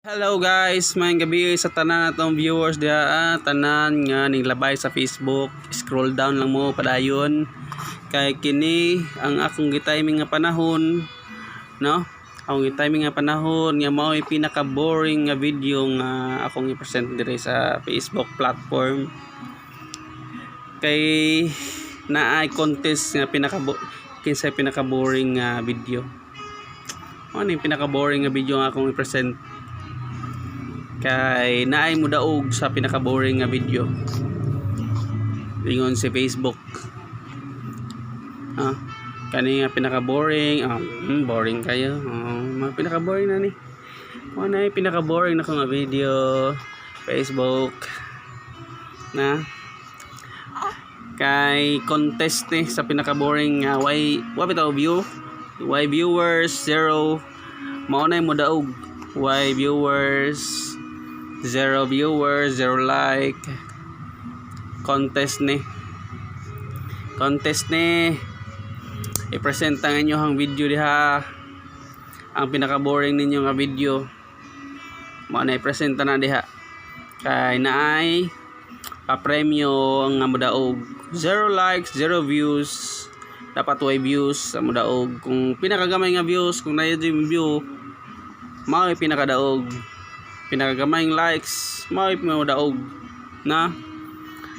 Hello guys, maayong gabi sa tanan natong viewers diha, tanan nga niglabay sa Facebook. Scroll down lang mo padayon kay kini ang akong gitiming nga panahon, no? Ang gitiming nga panahon nga mao'y pinaka boring nga video nga akong i-present dire sa Facebook platform. Kay naay contest nga kinsa pinaka boring nga video. Ano yung pinaka boring nga video nga akong i-present? Kay naay mo daog sa pinaka boring nga video ingon si Facebook. Kani nga pinaka boring, boring kayo. Pinaka boring na ni. Ano yung pinaka boring na ko nga video Facebook na kay contest ni sa pinaka boring nga why bitaw why viewers zero mao na mo daog. Why viewers zero viewers, zero like. Contest ni i-present ang inyong video diha. Ang pinaka boring ninyo nga video mo na i-present na diha kay naay pa-premyo nga modaog. Zero likes, zero views. Dapat way views sa modaog. Kung pinakagamay nga views, kung naay view mao ay pinakadaog. Pinakagamay likes mao mo daog na.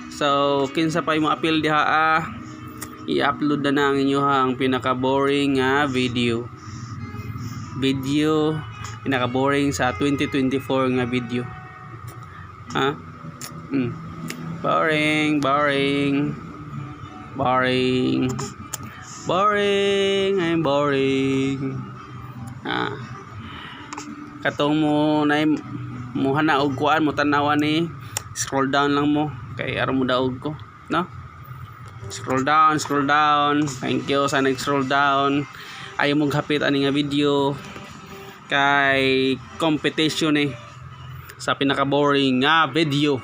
So kinsa pa mo appeal diha, i-upload na ang inyong pinaka boring nga video pinaka boring sa 2024 nga video. Boring I'm boring. Katong mo na mo hana og kuan mo tanawan ni scroll down lang mo kay aron mo daog ko, no? Scroll down. Thank you sa nag-scroll down. Ayaw mong hapit ani nga video kay competition sa pinaka boring nga video.